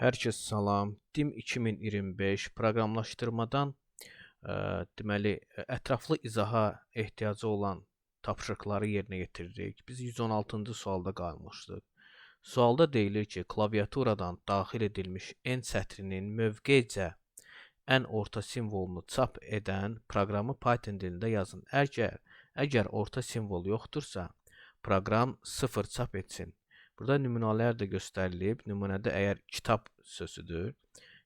Hər kəs salam. DİM 2025 proqramlaşdırmadan deməli ətraflı izaha ehtiyacı olan tapşırıqları yerinə yetiririk. Biz 116-cı sualda qalmışdıq. Sualda deyilir ki, klaviaturadan daxil edilmiş n sətrinin mövqeycə ən orta simvolunu çap edən proqramı Python dilində yazın. Əgər orta simvol yoxdursa, proqram 0 çap etsin. Burada nümunələr də göstərilib. Nümunədə əgər kitab sözüdür.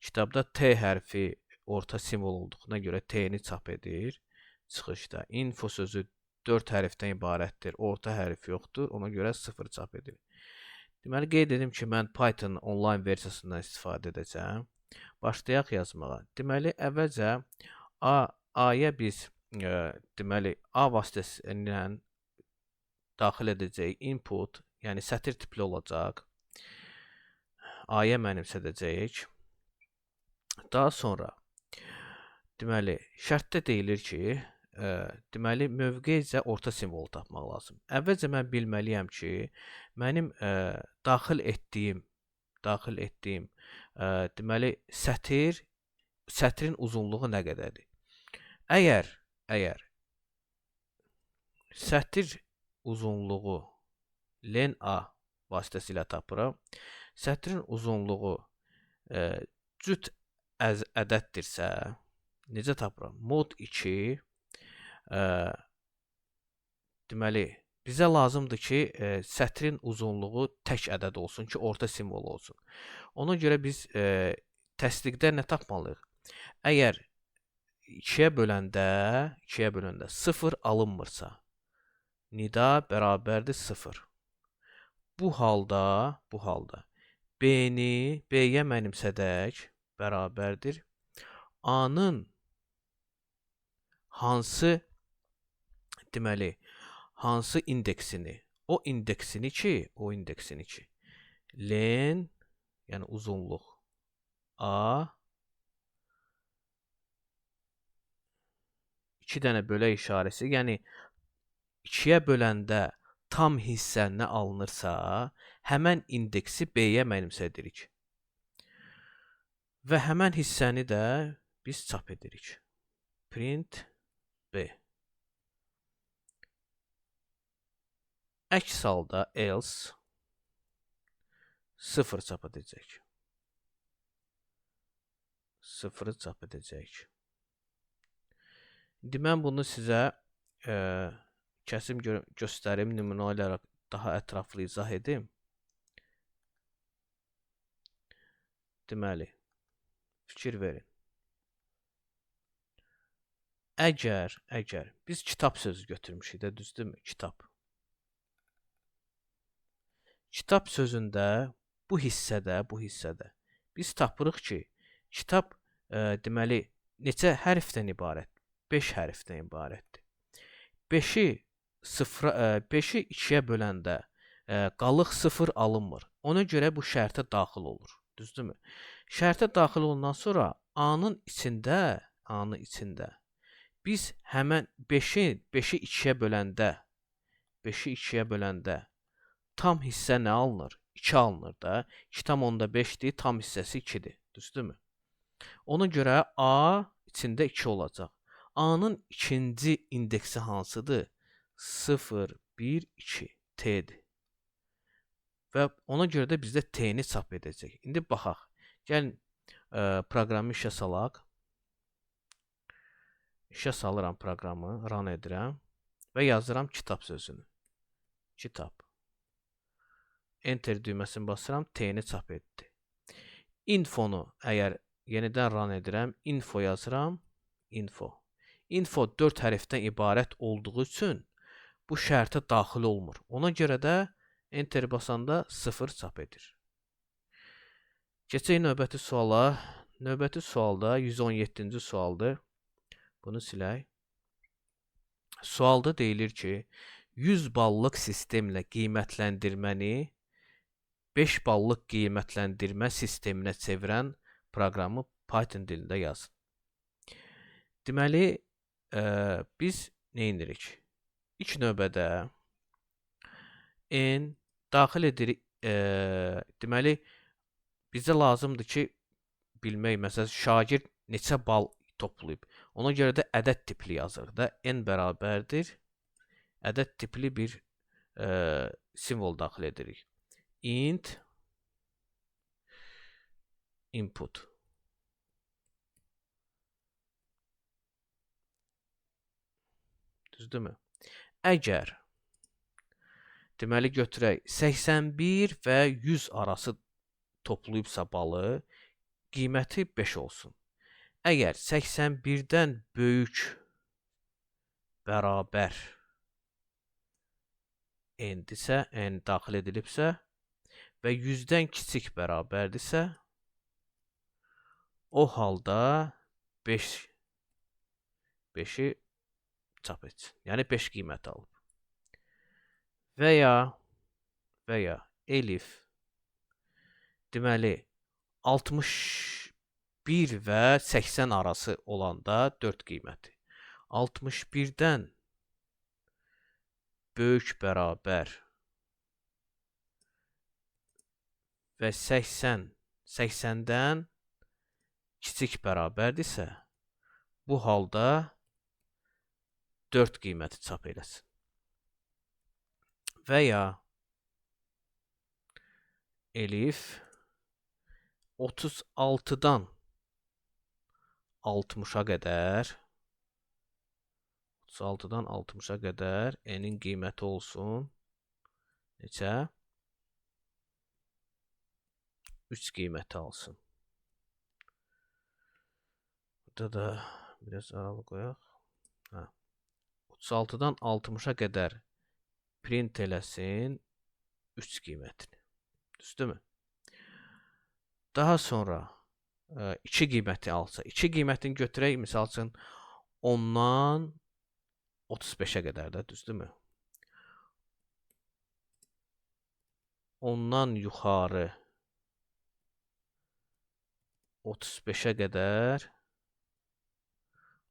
Kitabda T hərfi orta simvol olduğuna görə T-ni çap edir çıxışda. Info sözü 4 hərfdən ibarətdir. Orta hərf yoxdur. Ona görə 0 çap edir. Deməli, qeyd edim ki, mən Python onlayn versiyasından istifadə edəcəm. Başlayaq yazmağa. Deməli, əvvəlcə A-ya biz deməli, A vasitəsilə daxil edəcəyik input, yəni sətir tipli olacaq. A-ya mənimsədəcəyik. Daha sonra deməli, şərtdə deyilir ki, deməli, mövqeycə orta simvolu tapmaq lazım. Əvvəlcə mən bilməliyəm ki, mənim daxil etdiyim deməli, sətrin uzunluğu nə qədərdir? Əgər sətr uzunluğu len A vasitəsilə tapıram, sətrin uzunluğu cüt ədəddirsə, necə tapıram? Mod 2 deməli, bizə lazımdır ki, sətrin uzunluğu tək ədəd olsun ki, orta simvol olsun. Ona görə biz təsdiqdə nə tapmalıyıq? Əgər 2-yə böləndə 0 alınmırsa, nida bərabərdir 0. Bu halda B-ni B-yə mənimsədək bərabərdir. A-nın hansı indeksini? O indeksini ki, len, yəni uzunluq A 2 dənə bölək işarəsi, yəni 2-yə böləndə tam hissə nə alınırsa, həmən indeksi B-yə mənimsədirik. Və həmən hissəni də biz çap edirik. Print B. Əks halda else 0 çap edəcək. 0-ı çap edəcək. İndi mən bunu sizə kəsim göstərim, nümunə olaraq daha ətraflı izah edim. Deməli, fikir verin. Əgər biz kitab sözü götürmüşük də, düzdürmü? Kitab. Kitab sözündə bu hissədə biz tapırıq ki, kitab deməli neçə hərfdən ibarət? 5 hərfdən ibarətdir. 5-i 2-yə böləndə qalıq 0 alınmır. Ona görə bu şərtə daxil olur. Düzdürmü? Şərtə daxil olandan sonra A-nın içində biz həmən 5-i 2-yə böləndə tam hissə nə alınır? 2 alınır da. 2,5-dir, tam hissəsi 2-dir. Düzdürmü? Ona görə A içində 2 olacaq. A-nın ikinci indeksi hansıdır? 0, 1, 2, T-dir. Və ona görə də bizdə T-ni çap edəcək. İndi baxaq. Gəlin proqramı işə salaq. İşə salıram proqramı, run edirəm və yazıram kitab sözünü. Kitab. Enter düyməsini basıram, T-ni çap etdi. Infonu əgər yenidən run edirəm, info yazıram, info. Info 4 hərfdən ibarət olduğu üçün bu şərtə daxil olmur. Ona görə də enter basanda 0 çap edir. Keçək növbəti suala. Növbəti sualda 117-ci sualdır. Bunu silək. Sualda deyilir ki, 100 ballıq sistemlə qiymətləndirməni 5 ballıq qiymətləndirmə sisteminə çevirən proqramı Python dilində yazın. Deməli, biz nə edirik? İlk növbədə n daxil edirik, deməli, bizə lazımdır ki, bilmək, məsələn, şagird neçə bal toplayıb. Ona görə də ədəd tipli yazırıq da. N bərabərdir. Ədəd tipli bir simvol daxil edirik. Int input. Düzdürmü? Əgər deməli götürək 81 və 100 arası toplayıbsa balı, qiyməti 5 olsun. Əgər 81-dən böyük bərabər n-dirsə, n daxil edilibsə və 100-dən kiçik bərabərdirsə, o halda 5-i çap etsin. Yəni 5 qiymət alıb. Və ya elif deməli 61 və 80 arası olanda 4 qiyməti. 61-dən böyük bərabər və 80-dən kiçik bərabərdirsə, bu halda 4 qiyməti çap eləsin. Və ya elif 36-dan 60-a qədər 36-dan 60-a qədər n-in qiyməti olsun. Neçə? 3 qiyməti alsın. Burada da biraz aralı qoyaq. 36-dan 60-a qədər print eləsin 3 qiymətini. Düzdürmü? Daha sonra 2 qiyməti alsa, 2 qiymətini götürək, misal üçün 10-dan 35-ə qədər də, düzdürmü? 10-dan yuxarı 35-ə qədər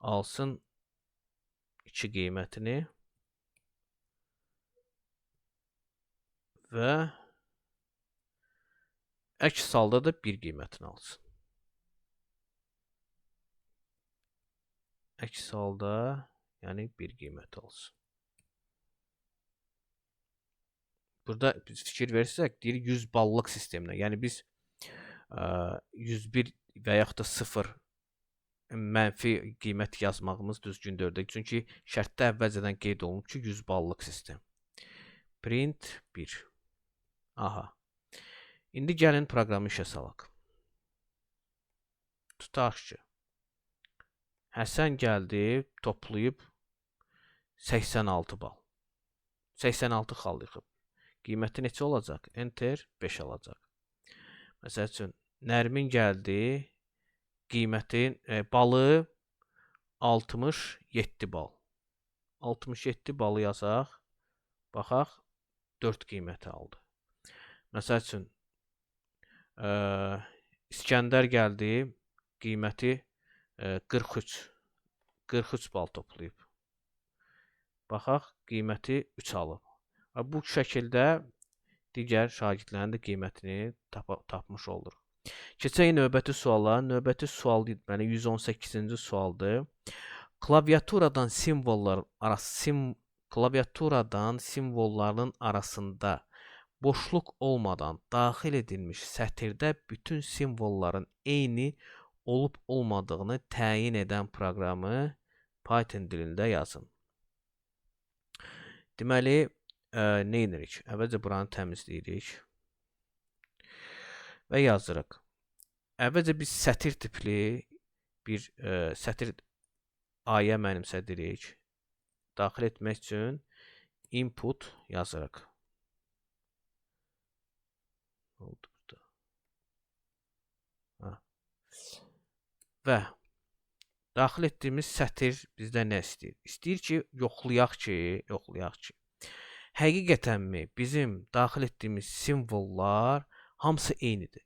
alsın 2 qiymətini və əks halda da 1 qiymətini alsın. Əks halda yəni 1 qiymət alsın. Burada biz fikir versək, deyir 100 ballıq sisteminə. Yəni biz 101 və yaxud da 0 mənfi qiymət yazmağımız düzgündür. Çünki şərtdə əvvəlcədən qeyd olunub ki, 100 ballıq sistem. Print 1. Aha. İndi gəlin proqramı işə salaq. Tutaq ki, Həsən gəldi, toplayıb 86 bal. 86 xal yıxıb. Qiyməti neçə olacaq? Enter 5 alacaq. Məsəl üçün, Nərmin gəldi, qiymətin balı 67 bal. 67 balı yazaq, baxaq 4 qiyməti aldı. Məsəl üçün, İskəndər gəldi, qiyməti 43 bal toplayıb. Baxaq, qiyməti 3 alıb. Bu şəkildə digər şagirdlərin də qiymətini tapmış olur. Keçək növbəti suala. Növbəti sual deməli 118-ci sualdır. Klaviaturadan simvolların arasında boşluq olmadan daxil edilmiş sətirdə bütün simvolların eyni olub olmadığını təyin edən proqramı Python dilində yazın. Deməli, nə edirik? Əvvəlcə buranı təmizləyirik və yazırıq. Əvvəlcə biz sətir tipli bir sətir ayə mənimsədirik. Daxil etmək üçün input yazırıq. Oldu burada. Və daxil etdiyimiz sətir bizdən nə istəyir? İstəyir ki, yoxlayaq ki, həqiqətənmi bizim daxil etdiyimiz simvollar hamısı eynidir.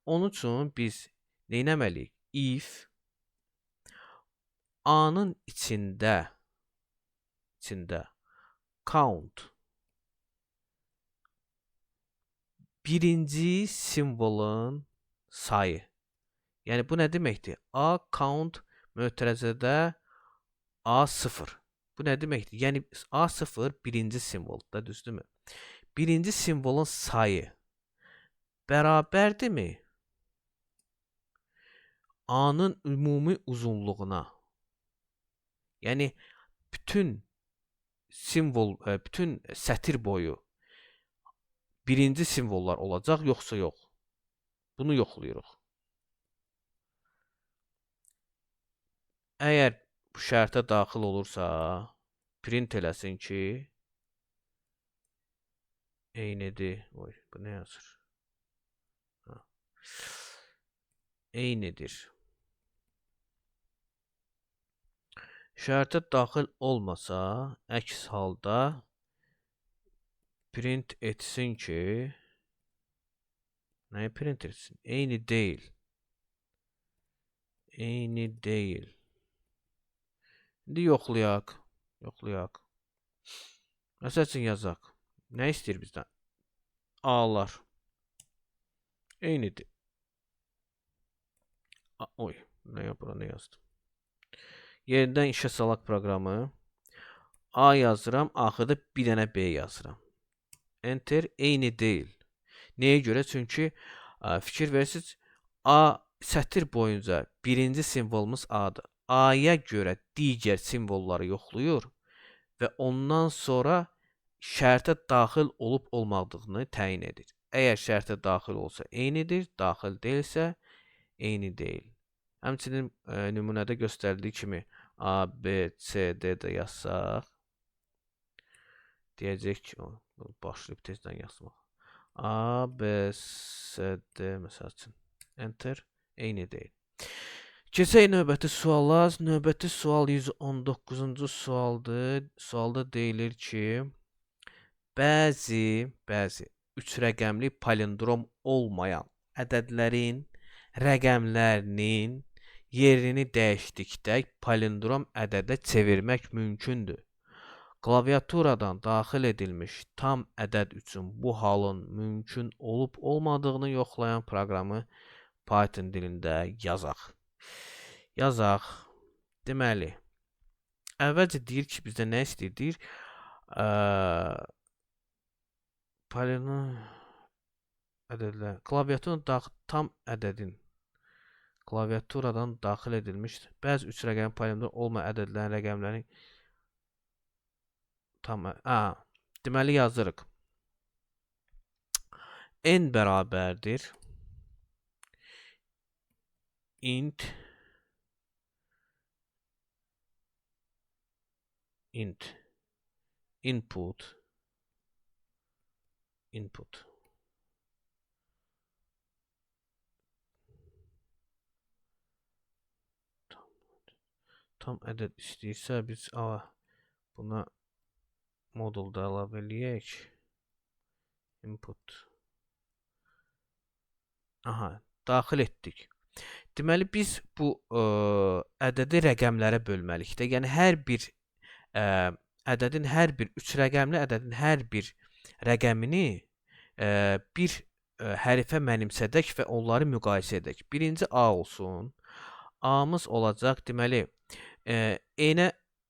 Onun üçün biz nə etməliyik? If A-nın içində count birinci simvolun sayı. Yəni bu nə deməkdir? A count mötərizədə A0. Bu nə deməkdir? Yəni A0 birinci simvoldur, düzdürmü? Birinci simvolun sayı bərabərdirmi A-nın ümumi uzunluğuna? Yəni bütün bütün sətir boyu birinci simvollar olacaq, yoxsa yox? Bunu yoxlayırıq. Əgər bu şərtə daxil olursa, print eləsin ki, eynidir. Oy, bu nə yazır? Eynidir. Şərtə daxil olmasa, əks halda print etsin ki, nəyi print etsin? Eyni deyil. Eyni deyil. İndi yoxlayaq. Yoxlayaq. Məsəl üçün yazaq. Nə istəyir bizdən? A-lar. Eynidir. Oy, bura nə yazdım? Yerindən işə salaq proqramı. A yazıram, axırda bir dənə B yazıram. Enter, eyni deyil. Nəyə görə? Çünki fikir versiniz, A sətir boyunca birinci simvolumuz A-dır. A-ya görə digər simvolları yoxlayır və ondan sonra şərtə daxil olub olmadığını təyin edir. Əgər şərtə daxil olsa eynidir, daxil deyilsə eyni deyil. Həmçinin nümunədə göstərildiyi kimi A, B, C, D də yazsaq, deyəcək ki, başlayıb tezdən yazmaq. A, B, C, D məsəl üçün. Enter, eyni deyil. Keçək növbəti suala. Növbəti sual 119-cu sualdır. Sualda deyilir ki, bəzi 3 rəqəmli palindrom olmayan ədədlərin rəqəmlərinin yerini dəyişdikdə palindrom ədədə çevirmək mümkündür. Klaviaturadan daxil edilmiş tam ədəd üçün bu halın mümkün olub olmadığını yoxlayan proqramı Python dilində yazaq. Yazaq. Deməli, əvvəlcə deyir ki, bizdə nə istəyir? Deyir, polinom ədədlər, tam ədədin klaviaturadan daxil edilmiş bəzi 3 rəqəmli polinomda olmayan ədədlərin rəqəmlərini tam, deməli yazırıq. N bərabərdir int input tam ədəd istəyirsə biz buna modulda əlavə eləyək. Input. Daxil etdik. Deməli biz bu ədədi rəqəmlərə bölməliyik də. Yəni hər bir ədədin hər bir 3 rəqəmli ədədin hər bir rəqəmini bir hərfə mənimsədək və onları müqayisə edək. Birinci A olsun. A-mız olacaq. Deməli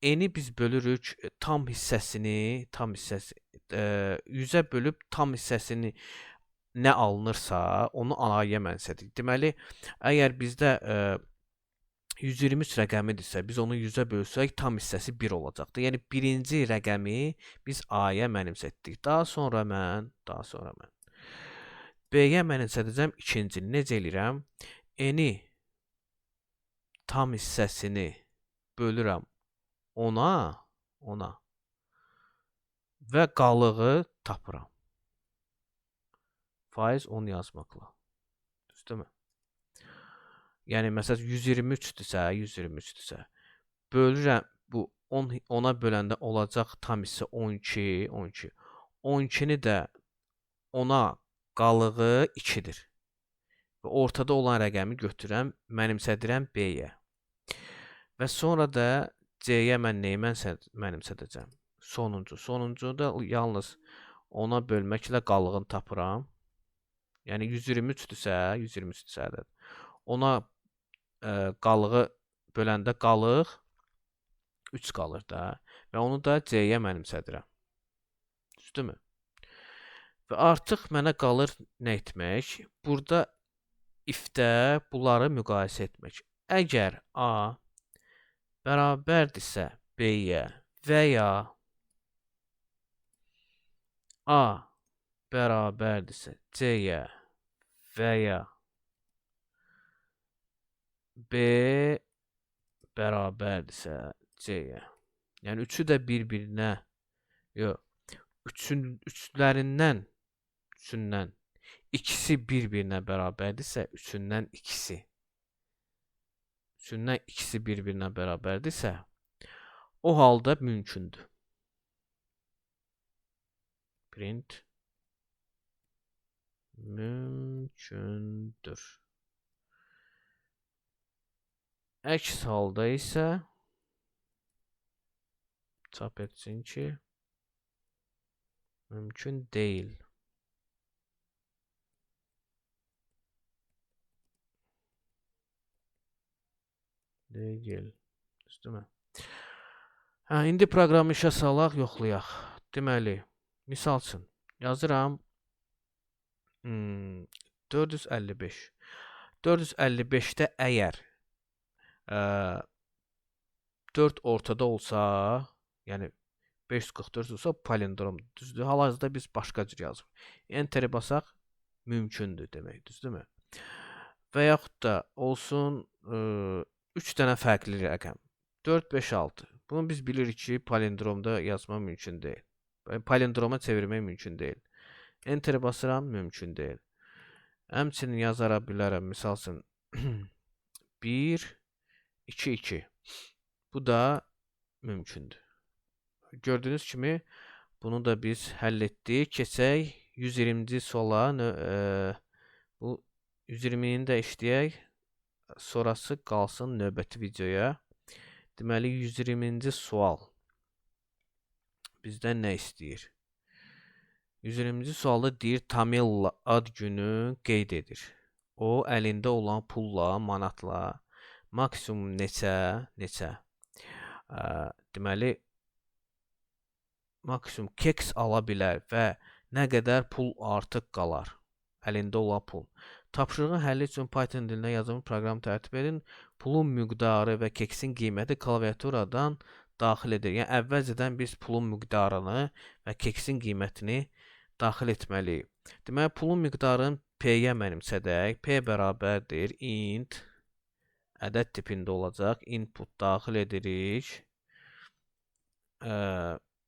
N-i biz bölürük tam hissəsini, 100-ə bölüb tam hissəsini nə alınırsa, onu A-ya mənimsədik. Deməli, əgər bizdə 123 rəqəmidirsə, biz onu 100-ə bölsək, tam hissəsi 1 olacaqdır. Yəni, birinci rəqəmi biz A-ya mənimsətdik. Daha sonra mən B-yə mənimsədəcəm ikincini. Necə eləyirəm? N-i tam hissəsini bölürəm ona və qalığı tapıram. Faiz 10 yazmaqla. Düzdürmü? Yəni, məsələn, 123-dürsə, bölürəm, bu 10-a böləndə olacaq tam hissə 12. 12-ni də 10-a qalığı 2-dir. Və ortada olan rəqəmi götürürəm, mənimsədirəm B-yə. Və sonra da C-yə mən neyi mənimsədəcəm? Sonuncu da yalnız 10-a bölməklə qalığını tapıram. Yəni 123-dürsə, 123-dürsə ədəd. Ona qalığı böləndə qalıq 3 qalır da və onu da C-yə mənimsədirəm. Düzdürmü? Və artıq mənə qalır nə etmək? Burada if-də bunları müqayisə etmək. Əgər A bərabərdirsə B-yə və ya A bərabərdirsə C-yə və ya B bərabərdirsə C-yə. Yəni üçü də bir-birinə, yox, üçlərindən ikisi bir-birinə bərabərdirsə, üçündən ikisi bir-birinə bərabərdirsə, o halda mümkündür. Print mümkündür. Əks halda isə çap etsin ki, mümkün deyil. Düzdürmü? İndi proqramı işə salaq, yoxlayaq. Deməli, misal üçün yazıram 455. 455-də əgər 4 ortada olsa, yəni 544 olsa palindrom düzdür. Hal-hazırda biz başqa cür yazırıq. Enter-i basaq mümkündür demək, düzdürmü? Və yaxud da olsun 3 dənə fərqli rəqəm. 4, 5, 6. Bunu biz bilirik ki, palindromda yazmaq mümkün deyil. Palindroma çevirmək mümkün deyil. Enter-i basıram, mümkün deyil. Həmçinin yazara bilərəm, misal üçün 1, 2, 2. Bu da mümkündür. Gördüyünüz kimi bunu da biz həll etdik. Keçək 120-ci suala. Bu 120-ni də işləyək. Sonrası qalsın növbəti videoya. Deməli 120-ci sual bizdən nə istəyir? 120-ci sualda deyir Tamil ad günü qeyd edir. O əlində olan pulla, manatla maksimum neçə? Deməli maksimum keks ala bilər və nə qədər pul artıq qalar? Əlində olan pul. Tapşırığın həlli üçün Python dilinə yazılmış proqramı tərtib edin. Pulun miqdarı və keksin qiyməti klaviaturadan daxil edir. Yəni əvvəlcədən biz pulun miqdarını və keksin qiymətini daxil etməliyik. Deməli pulun miqdarını P-yə mənimsədək. P bərabərdir int ədəd tipində olacaq. Input daxil edirik.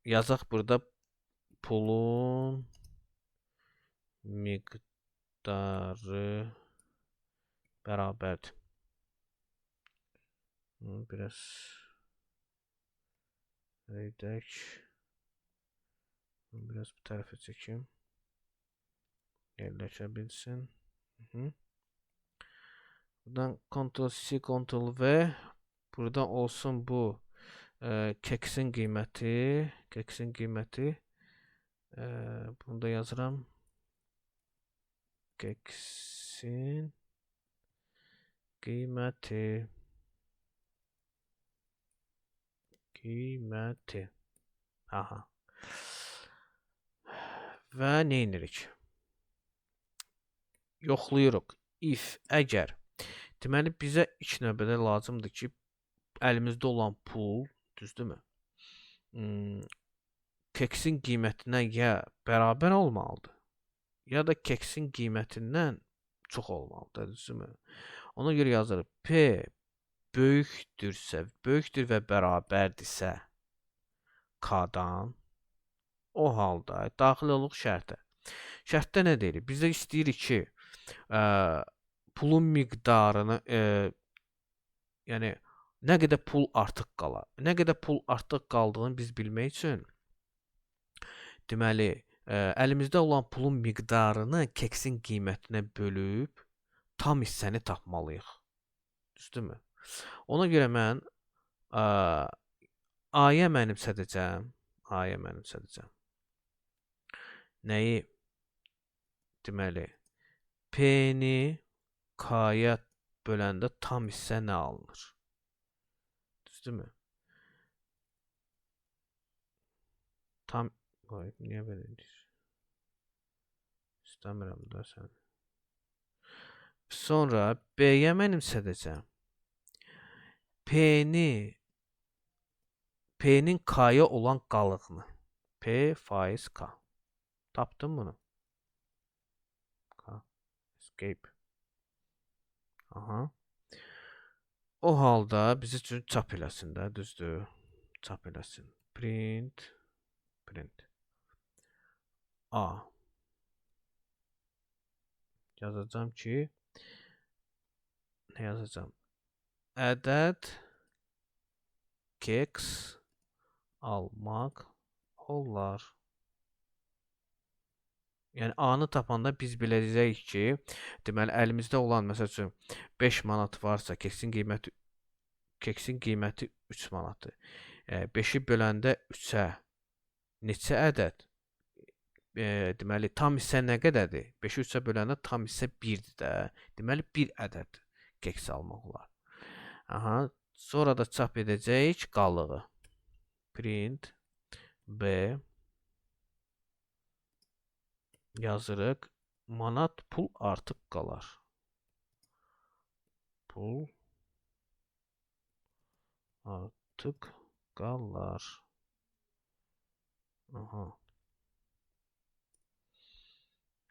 Yazaq burada pulun miqdarı bərabərdir. Biraz edək. Biraz bu tərəfə çəkim. Yerləşə bilsin. Buradan Ctrl-C, Ctrl-V. Buradan olsun bu keksin qiyməti. Bunu da yazıram. Keksin qiyməti. Aha. Və nə edirik? Yoxlayırıq. If əgər. Deməli bizə ilk növbədə lazımdır ki, əlimizdə olan pul, düzdürmü? Keksin qiymətinə ya bərabər olmalıdır, ya da keksin qiymətindən çox olmalıdır, düzdürmü? Ona görə yazırıq P böyükdür və bərabərdirsə K-dan, o halda daxil oluq şərtə. Şərtdə nə deyirik? Bizə istəyirik ki, pulun miqdarını, yəni nə qədər pul artıq qalar. Nə qədər pul artıq qaldığını biz bilmək üçün, deməli, əlimizdə olan pulun miqdarını keksin qiymətinə bölüb tam hissəni tapmalıyıq. Düzdürmü? Ona görə mən A-ya mənimsədəcəm. Nəyi? Deməli, P-ni K-ya böləndə tam hissə nə alınır? Düzdürmü? Tam... Qoy, niyə belə deyir? İstəmirəm də sən. Sonra B-yə mənimsədəcəm. P-nin K-ya olan qalığını. P faiz K. Tapdın bunu? K. Escape. Aha. O halda bizi üçün çap eləsin də, düzdür? Çap eləsin. Print. A. Yazacağım ki, nə yazacağım? Ədəd keks almaq olar. Yəni A-nı tapanda biz biləcəyik ki, deməli əlimizdə olan məsəl üçün 5 manat varsa, keksin qiyməti 3 manatdır. 5-i böləndə 3-ə neçə ədəd? Deməli tam hissə nə qədərdir? 5-i 3-ə böləndə tam hissə 1-dir də. Deməli 1 ədəd keks almaq olar. Aha, sonra da çap edəcəyik qalığı. Print B yazırıq. Manat pul artıq qalar. Pul artıq qalar. Aha.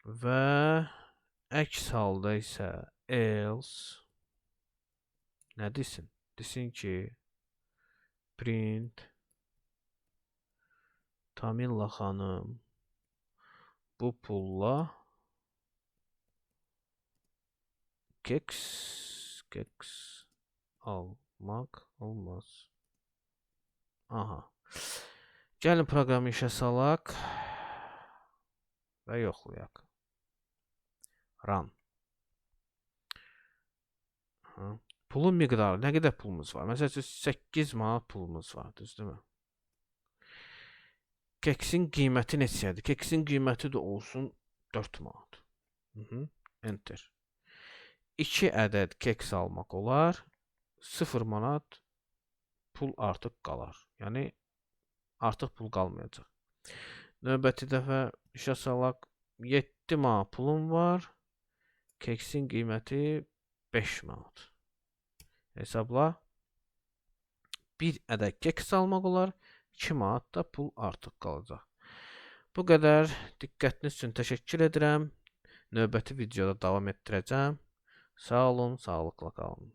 Və əks halda isə else nə desin? Desin ki, print Tamilla xanım bu pulla keks almaq olmaz. Aha. Gəlin proqramı işə salaq və yoxlayaq. Run. Aha. Pulun miqdarı, nə qədər pulumuz var? Məsələn, 8 manat pulumuz var, düzdürmü? Keksin qiyməti neçədir? Keksin qiyməti də olsun 4 manat. Enter. 2 ədəd keks almaq olar. 0 manat pul artıq qalar. Yəni artıq pul qalmayacaq. Növbəti dəfə işə salaq. 7 manat pulum var. Keksin qiyməti 5 manat. Hesabla. 1 ədəd keks almaq olar. 2 manat da pul artıq qalacaq. Bu qədər. Diqqətiniz üçün təşəkkür edirəm. Növbəti videoda davam etdirəcəm. Sağ olun, sağlıqla qalın.